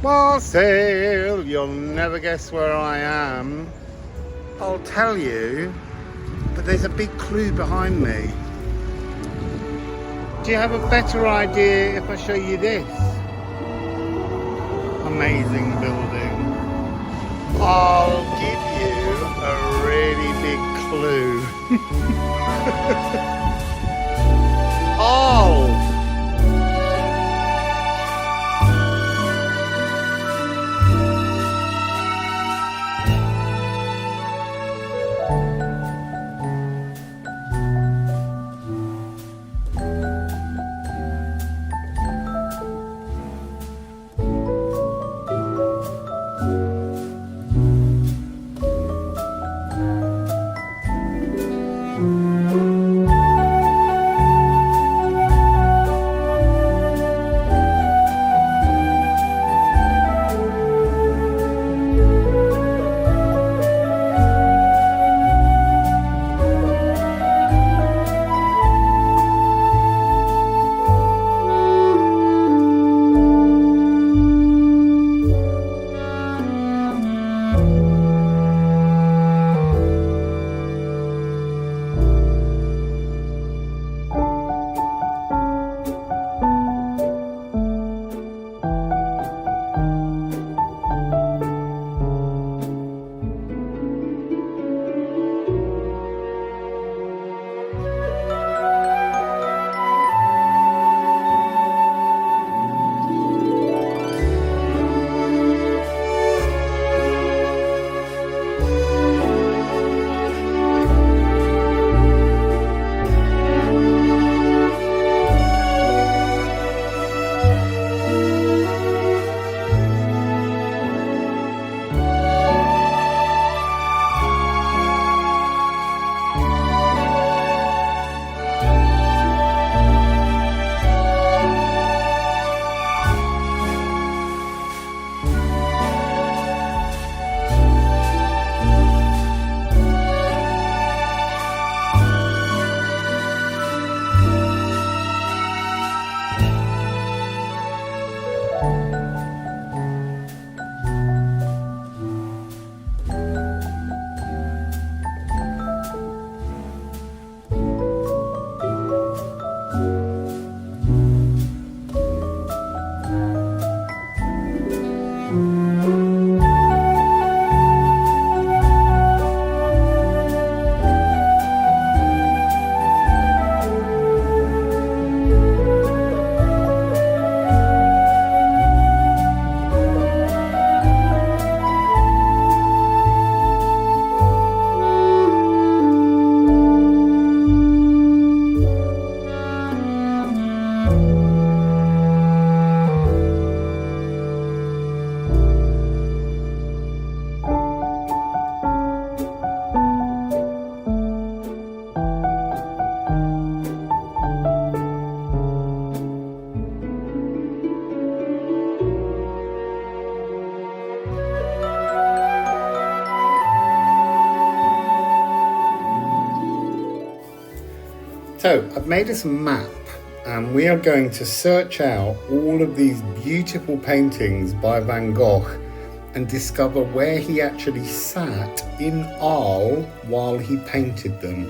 Wassail, you'll never guess where I am. I'll tell you, but there's a big clue behind me. Do you have a better idea if I show you this amazing building? I'll give you a really big clue. Arles. So I've made us a map and we are going to search out all of these beautiful paintings by Van Gogh and discover where he actually sat in Arles while he painted them.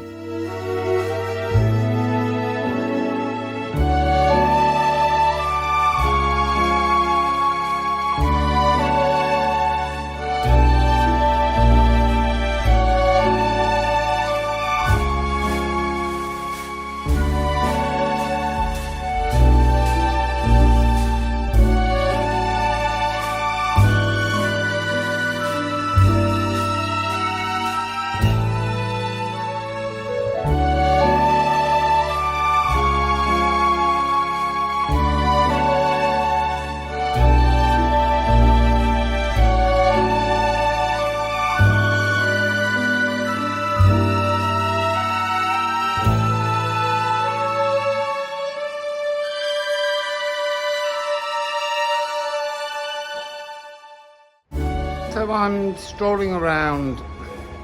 So I'm strolling around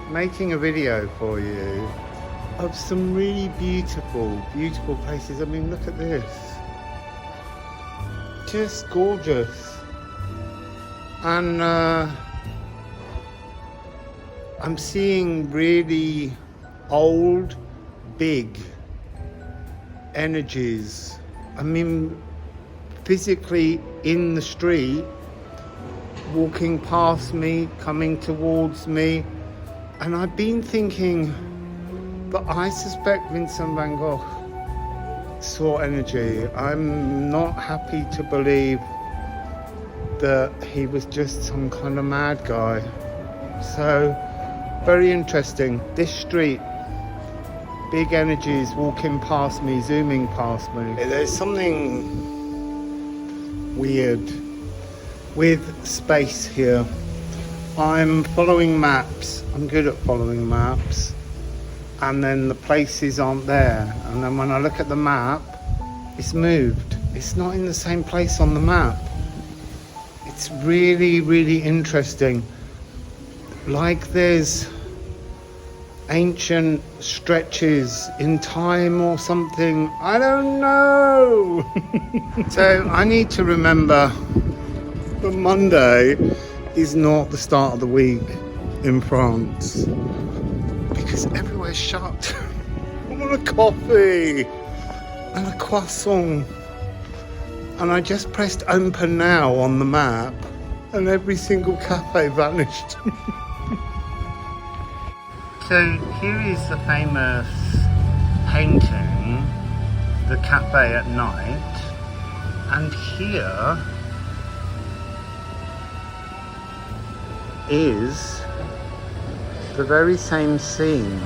making a video for you of some really beautiful places. I mean, look at this. Just gorgeous. And I'm seeing really old, big energies. I mean, physically in the street, walking past me, coming towards me. And I've been thinking that I suspect Vincent Van Gogh saw energy. I'm not happy to believe that he was just some kind of mad guy. So, very interesting. This street, big energies walking past me, zooming past me. There's something weird with space here. I'm following maps. I'm good at following maps. And then the places aren't there. And then when I look at the map, it's moved. It's not in the same place on the map. It's really, really interesting. Like there's ancient stretches in time or something. I don't know. So I need to remember that Monday is not the start of the week in France because everywhere's shut. I want a coffee and a croissant. And I just pressed open now on the map and every single cafe vanished. So here is the famous painting, The Cafe at Night, and here is the very same scene,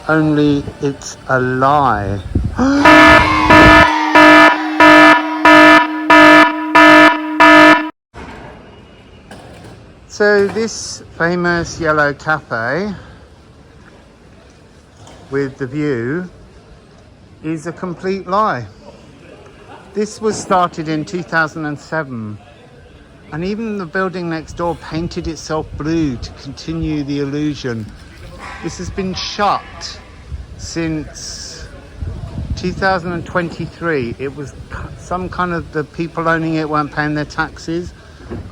only it's a lie. So this famous yellow cafe with the view is a complete lie. This was started in 2007 and even the building next door painted itself blue to continue the illusion. This has been shut since 2023. It was some kind of, the people owning it weren't paying their taxes.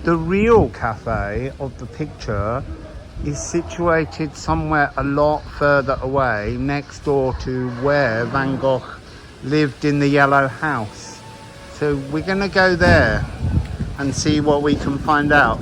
The real cafe of the picture is situated somewhere a lot further away, next door to where Van Gogh lived in the yellow house. So we're going to go there and see what we can find out.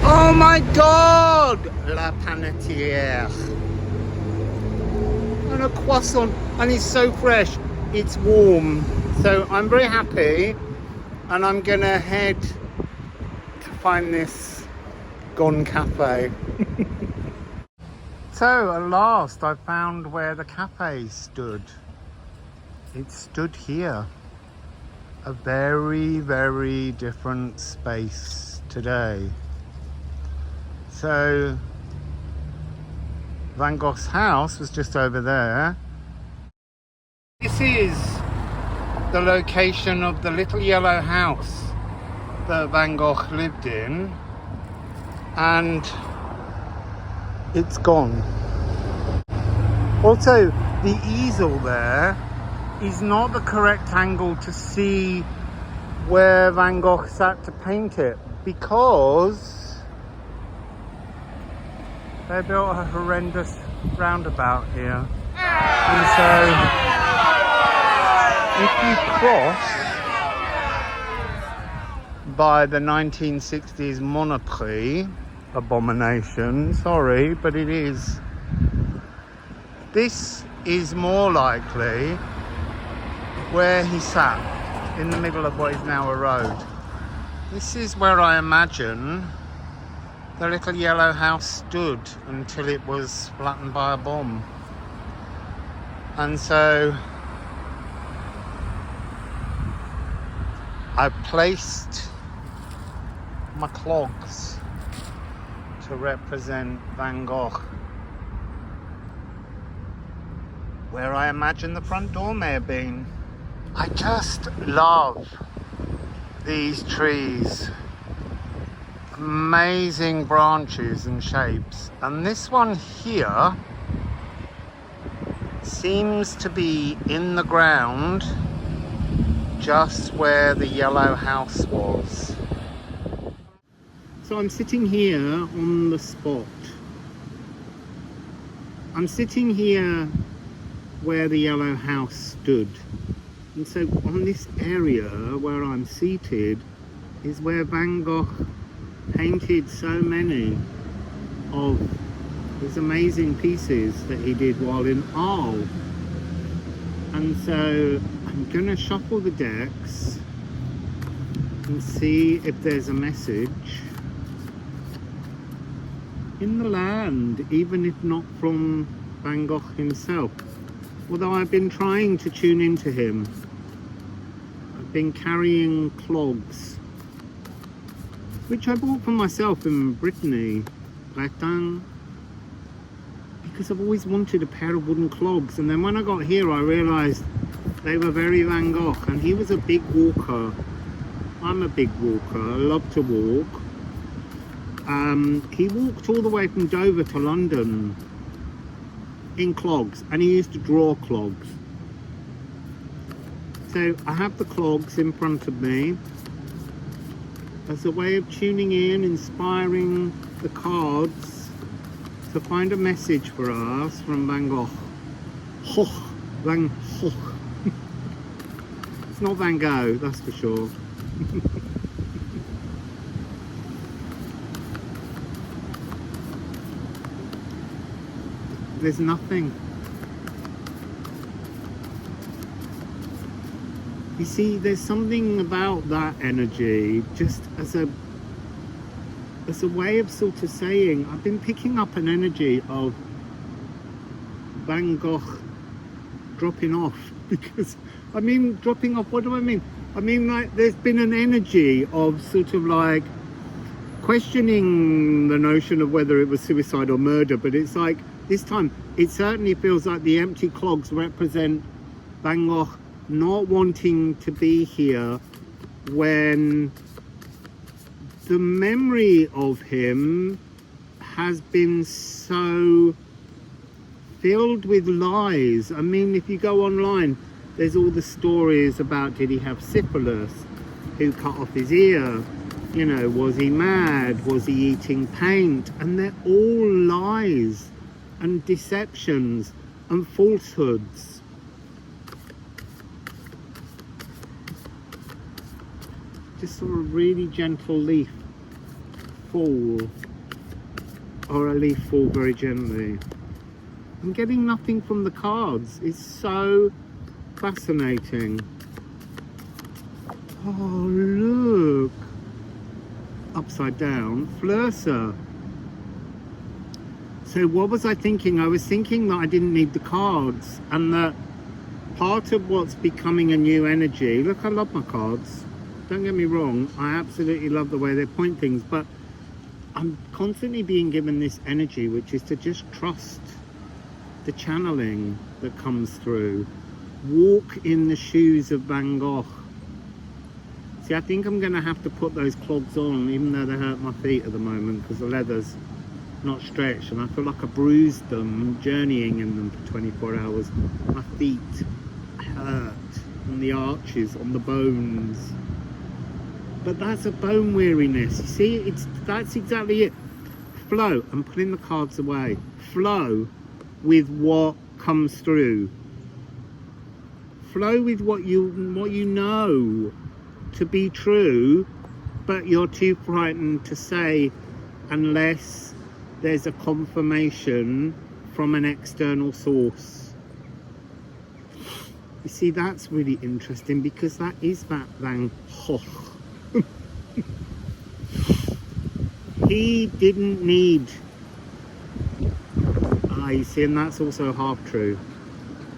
Oh my God! La Panetière. And a croissant. And it's so fresh. It's warm. So I'm very happy. And I'm going to head to find this gone cafe. So at last I found where the cafe stood. It stood here. A very, very different space today. So Van Gogh's house was just over there. This is the location of the little yellow house that Van Gogh lived in, and it's gone. Also, the easel there is not the correct angle to see where Van Gogh sat to paint it, because They built a horrendous roundabout here. And so, if you cross by the 1960s Monoprix abomination, sorry, but it is. This is more likely where he sat, in the middle of what is now a road. This is where I imagine the little yellow house stood until it was flattened by a bomb. And so I placed my clogs to represent Van Gogh where I imagine the front door may have been. I just love these trees. Amazing branches and shapes. And this one here seems to be in the ground just where the yellow house was. So I'm sitting here on the spot. I'm sitting here where the yellow house stood. And so on this area where I'm seated is where Van Gogh painted so many of his amazing pieces that he did while in Arles. And so I'm gonna shuffle the decks and see if there's a message in the land, even if not from Van Gogh himself. Although I've been trying to tune into him. I've been carrying clogs, which I bought for myself in Brittany, Bretagne, because I've always wanted a pair of wooden clogs. And then when I got here, I realised they were very Van Gogh, and he was a big walker. I'm a big walker, I love to walk. He walked all the way from Dover to London in clogs, and he used to draw clogs. So I have the clogs in front of me as a way of tuning in, inspiring the cards to find a message for us from Van Gogh. Van Gogh. It's not Van Gogh, that's for sure. There's nothing. You see, there's something about that energy, just as a way of sort of saying, I've been picking up an energy of Van Gogh dropping off, because, I mean, dropping off, what do I mean? I mean, like, there's been an energy of sort of like questioning the notion of whether it was suicide or murder, but it's like, this time, it certainly feels like the empty clogs represent Van Gogh not wanting to be here when the memory of him has been so filled with lies. I mean, if you go online, there's all the stories about, did he have syphilis? Who cut off his ear? You know, was he mad? Was he eating paint? And they're all lies and deceptions and falsehoods. Just sort of really gentle leaf fall, or a leaf fall very gently. I'm getting nothing from the cards. It's so fascinating. Oh, look. Upside down. Flursa. So what was I thinking? I was thinking that I didn't need the cards, and that part of what's becoming a new energy, look, I love my cards, don't get me wrong, I absolutely love the way they point things, but I'm constantly being given this energy, which is to just trust the channeling that comes through. Walk in the shoes of Van Gogh. See, I think I'm going to have to put those clogs on, even though they hurt my feet at the moment, because the leather's not stretched, and I feel like I bruised them journeying in them for 24 hours. My feet hurt on the arches, on the bones. But that's a bone weariness. You see, that's exactly it. flow. I'm putting the cards away. Flow with what comes through. Flow with what you know to be true, but you're too frightened to say unless there's a confirmation from an external source. You see, that's really interesting, because that is that Van Gogh. He didn't need, you see, and that's also half true.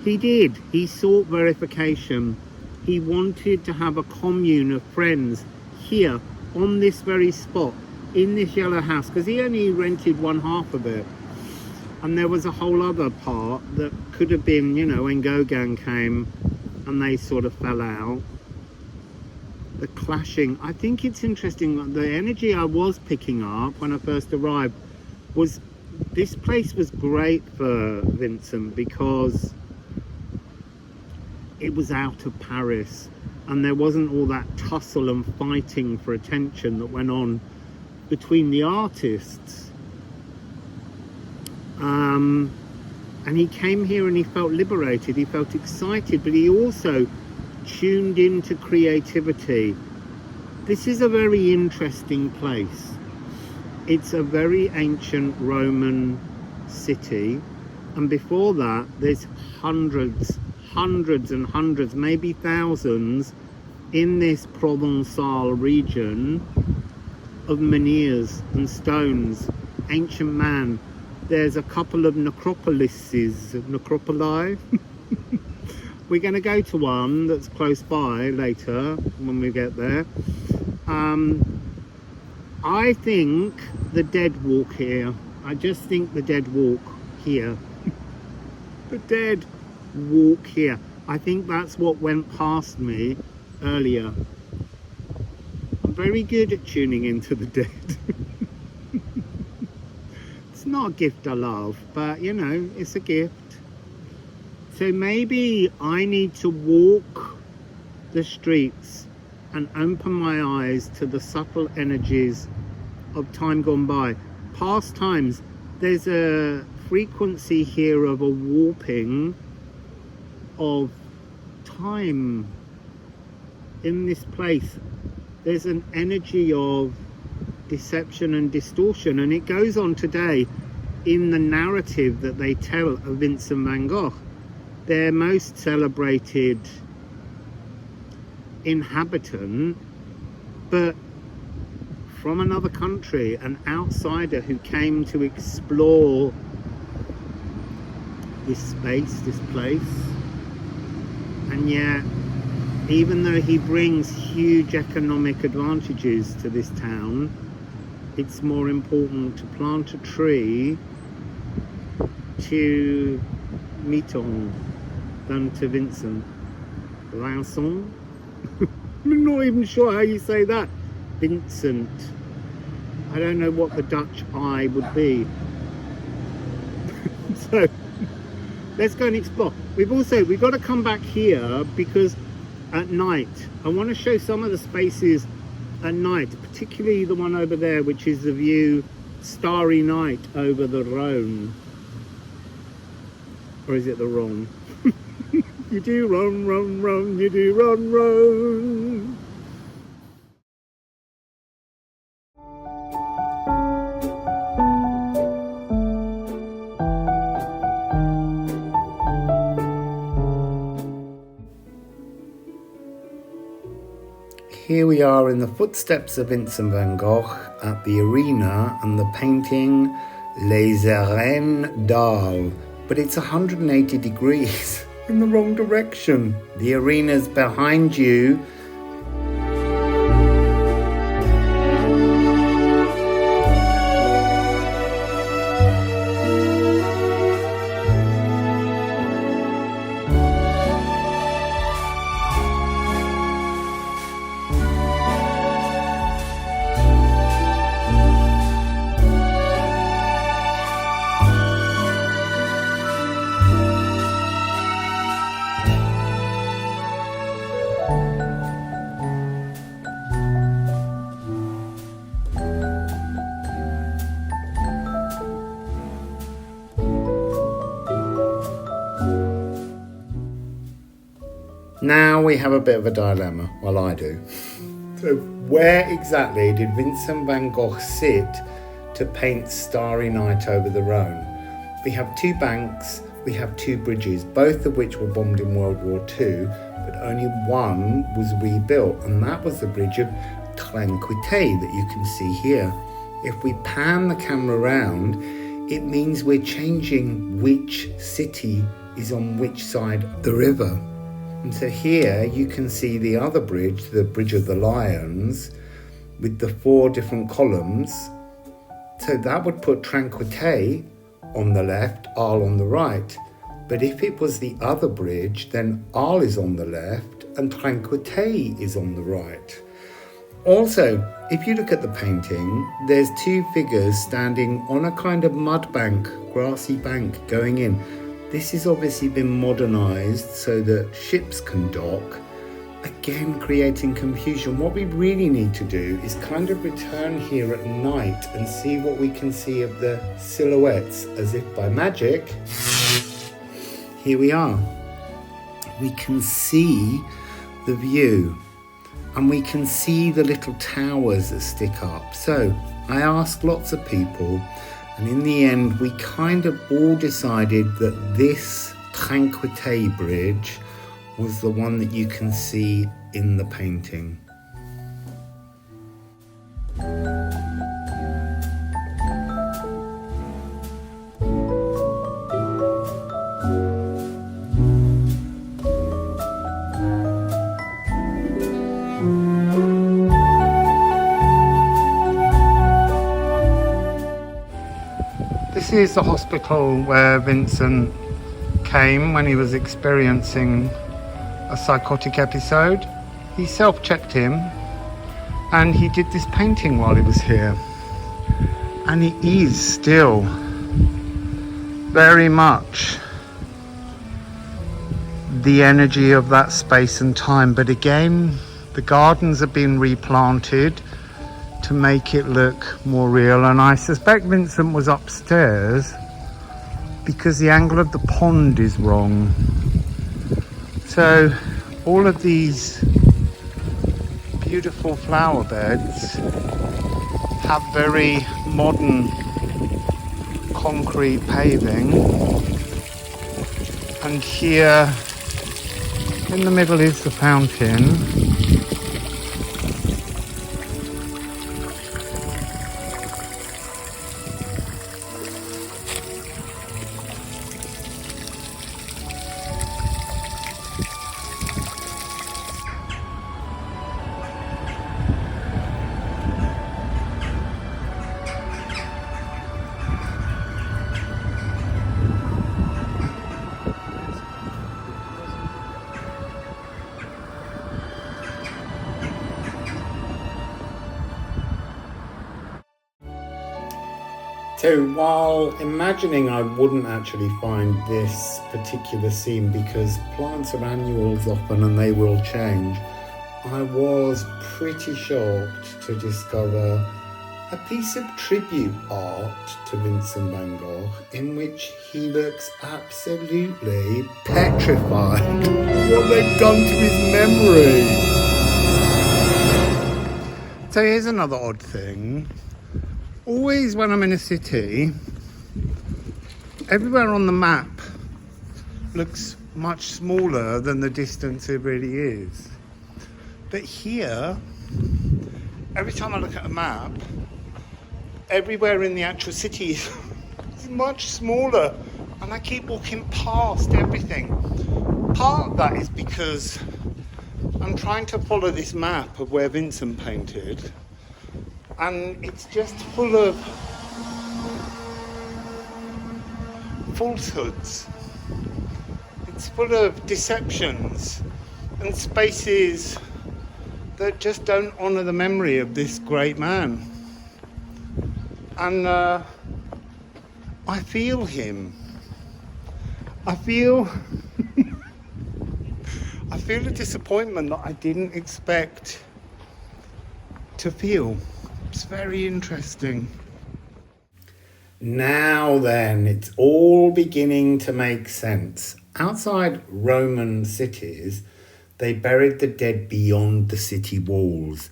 He sought verification. He wanted to have a commune of friends here on this very spot, in this yellow house, because he only rented one half of it, and there was a whole other part that could have been, you know, when Gauguin came and they sort of fell out, the clashing. I think it's interesting, the energy I was picking up when I first arrived was, this place was great for Vincent because it was out of Paris and there wasn't all that tussle and fighting for attention that went on between the artists. And he came here and he felt liberated, he felt excited, but he also tuned into creativity. This is a very interesting place. It's a very ancient Roman city, and before that there's hundreds and hundreds, maybe thousands, in this Provençal region of menhirs and stones, ancient man. There's a couple of necropoli. We're going to go to one that's close by later when we get there. I think the dead walk here. I just think the dead walk here. The dead walk here. I think that's what went past me earlier. I'm very good at tuning into the dead. It's not a gift I love, but you know, it's a gift. So maybe I need to walk the streets and open my eyes to the subtle energies of time gone by. Past times, there's a frequency here of a warping of time in this place. There's an energy of deception and distortion, and it goes on today in the narrative that they tell of Vincent van Gogh. Their most celebrated inhabitant, but from another country, an outsider who came to explore this space, this place. And yet, even though he brings huge economic advantages to this town, it's more important to plant a tree to Mitton than to Vincent. Vincent? I'm not even sure how you say that. Vincent. I don't know what the Dutch I would be. So let's go and explore. We've got to come back here because at night I want to show some of the spaces at night, particularly the one over there, which is the view Starry Night over the Rhone. Or is it the Rhone? You do Rhone, Rhone, Rhone, you do Rhone, Rhone. Here we are in the footsteps of Vincent van Gogh at the arena and the painting Les Arènes d'Arles, but it's 180 degrees in the wrong direction. The arena's behind you. Now we have a bit of a dilemma. Well, I do. So where exactly did Vincent Van Gogh sit to paint Starry Night over the Rhone? We have two banks, we have two bridges, both of which were bombed in World War II, but only one was rebuilt, and that was the bridge of Tranquillité that you can see here. If we pan the camera around, it means we're changing which city is on which side of the river. And so here you can see the other bridge, the Bridge of the Lions, with the 4 different columns. So that would put Tranquillité on the left, Arles on the right. But if it was the other bridge, then Arles is on the left and Tranquillité is on the right. Also, if you look at the painting, there's 2 figures standing on a kind of mud bank, grassy bank going in. This has obviously been modernised so that ships can dock, again creating confusion. What we really need to do is kind of return here at night and see what we can see of the silhouettes, as if by magic. Here we are. We can see the view and we can see the little towers that stick up. So I asked lots of people, and in the end we kind of all decided that this Tranquillité bridge was the one that you can see in the painting. This is the hospital where Vincent came when he was experiencing a psychotic episode. He self-checked him and he did this painting while he was here. And it is still very much the energy of that space and time. But again, the gardens have been replanted to make it look more real, and I suspect Vincent was upstairs because the angle of the pond is wrong. So all of these beautiful flower beds have very modern concrete paving, and here in the middle is the fountain. So while imagining I wouldn't actually find this particular scene because plants are annuals often and they will change, I was pretty shocked to discover a piece of tribute art to Vincent Van Gogh in which he looks absolutely petrified what they've done to his memory. So here's another odd thing. Always when I'm in a city, everywhere on the map looks much smaller than the distance it really is. But here, every time I look at a map, everywhere in the actual city is much smaller, and I keep walking past everything. Part of that is because I'm trying to follow this map of where Vincent painted, and it's just full of falsehoods. It's full of deceptions and spaces that just don't honour the memory of this great man. And I feel him. I feel a disappointment that I didn't expect to feel. It's very interesting. Now then, it's all beginning to make sense. Outside Roman cities, They buried the dead beyond the city walls.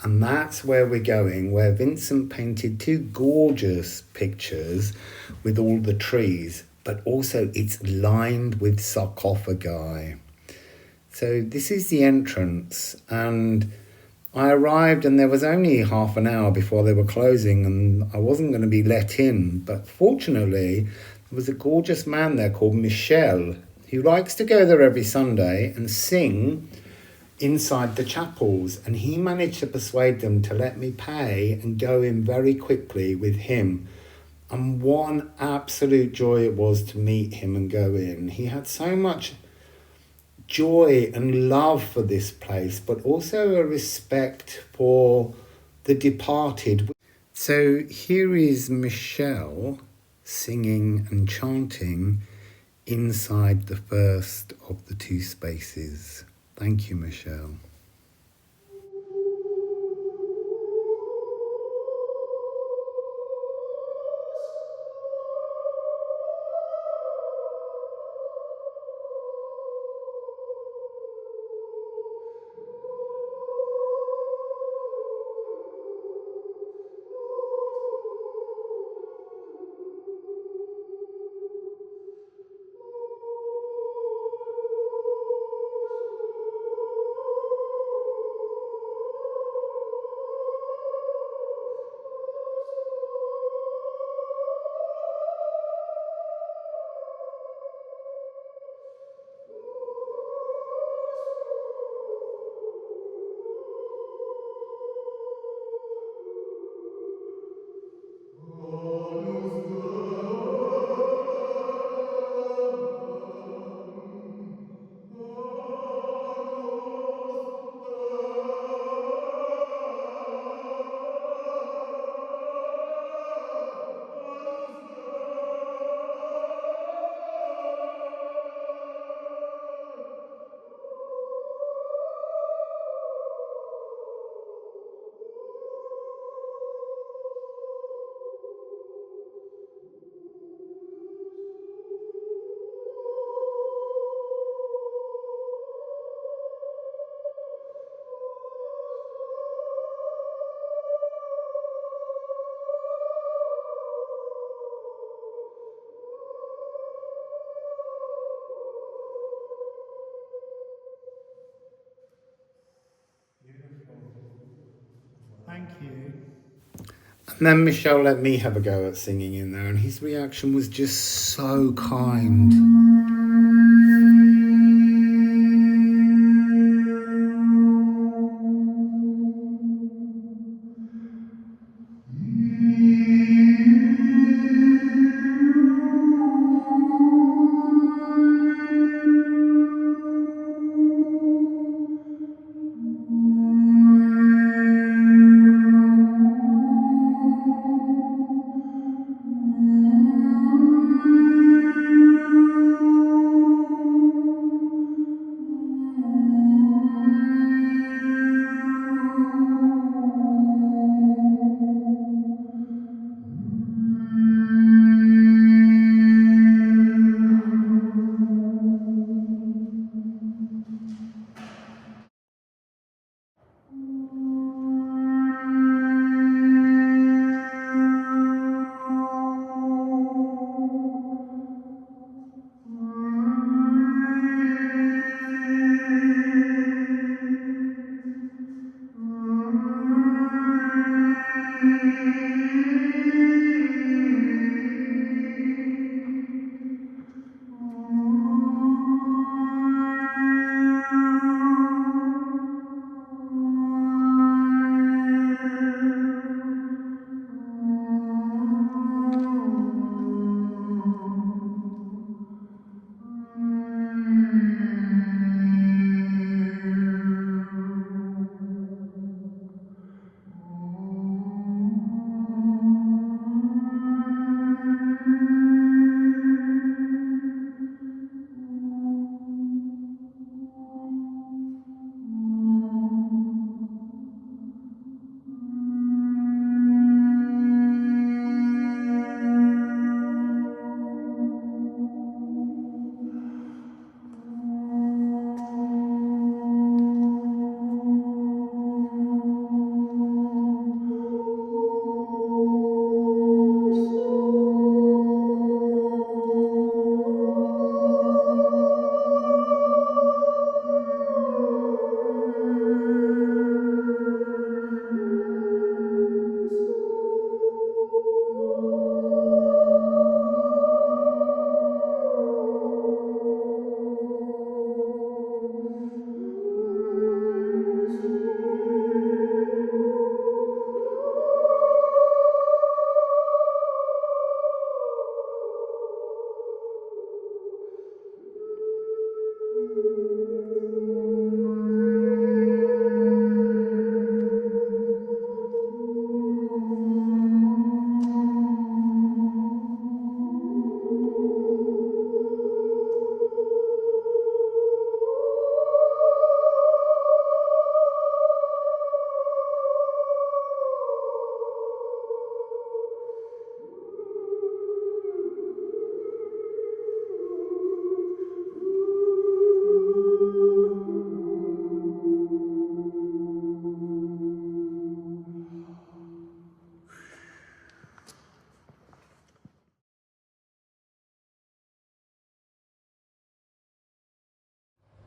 And that's where we're going, where Vincent painted two gorgeous pictures with all the trees, but also it's lined with sarcophagi. So this is the entrance, and I arrived and there was only half an hour before they were closing, and I wasn't going to be let in. But fortunately, there was a gorgeous man there called Michel, who likes to go there every Sunday and sing inside the chapels. And he managed to persuade them to let me pay and go in very quickly with him. And what an absolute joy it was to meet him and go in. He had so much joy and love for this place, but also a respect for the departed. So here is Michel singing and chanting inside the first of the two spaces. Thank you, Michel. Thank you. And then Michel let me have a go at singing in there, and his reaction was just so kind.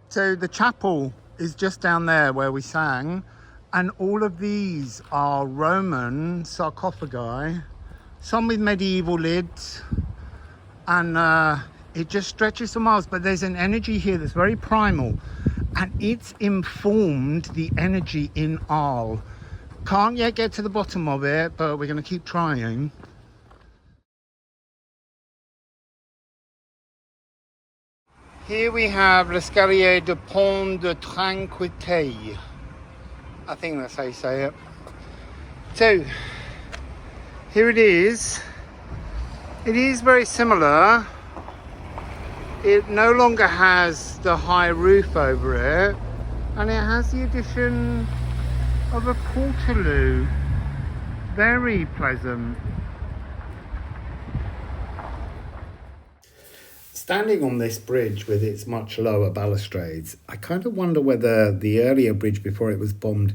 So the chapel is just down there where we sang, and all of these are Roman sarcophagi, some with medieval lids, and it just stretches for miles. But there's an energy here that's very primal, and it's informed the energy in Arles. Can't yet get to the bottom of it, but we're going to keep trying. Here we have l'escalier de pont de tranquillité. I think that's how you say it. So, here it is. It is very similar. It no longer has the high roof over it, and it has the addition of a portaloo. Very pleasant. Standing on this bridge with its much lower balustrades, I kind of wonder whether the earlier bridge before it was bombed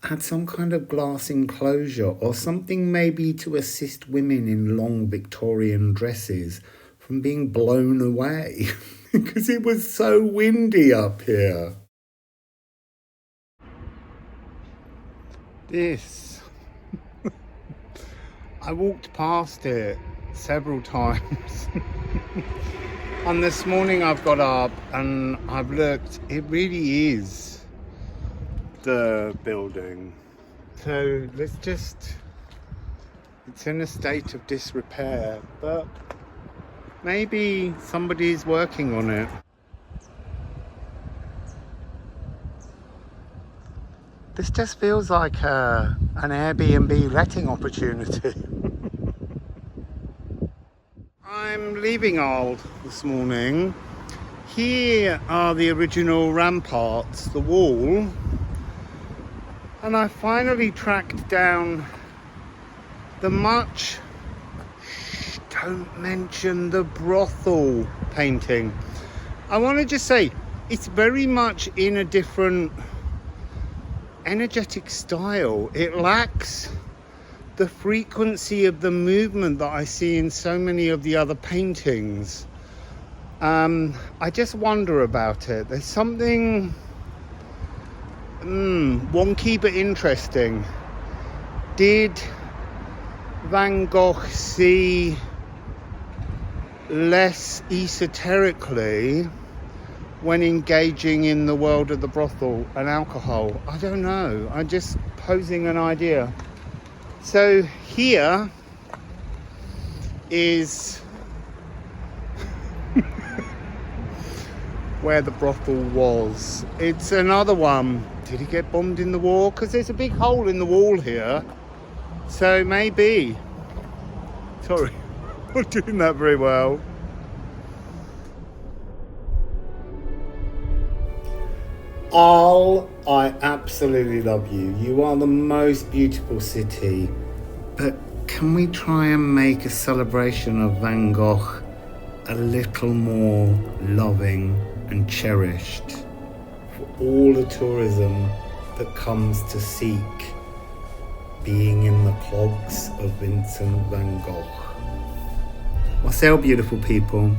had some kind of glass enclosure or something, maybe to assist women in long Victorian dresses from being blown away because it was so windy up here. This, I walked past it several times. And this morning I've got up and I've looked, it really is the building. So let's just, it's in a state of disrepair, but maybe somebody's working on it. This just feels like an Airbnb letting opportunity. I'm leaving Arles this morning. Here are the original ramparts, the wall, and I finally tracked down the much, don't mention the brothel painting. I want to just say it's very much in a different energetic style. It lacks the frequency of the movement that I see in so many of the other paintings. I just wonder about it. There's something wonky but interesting. Did Van Gogh see less esoterically when engaging in the world of the brothel and alcohol? I don't know. I'm just posing an idea. So here is where the brothel was. It's another one. Did he get bombed in the war? Because there's a big hole in the wall here. So maybe. Sorry, I'm not doing that very well. Arles, I absolutely love you. You are the most beautiful city. But can we try and make a celebration of Van Gogh a little more loving and cherished for all the tourism that comes to seek being in the clogs of Vincent Van Gogh? Wassail, beautiful people.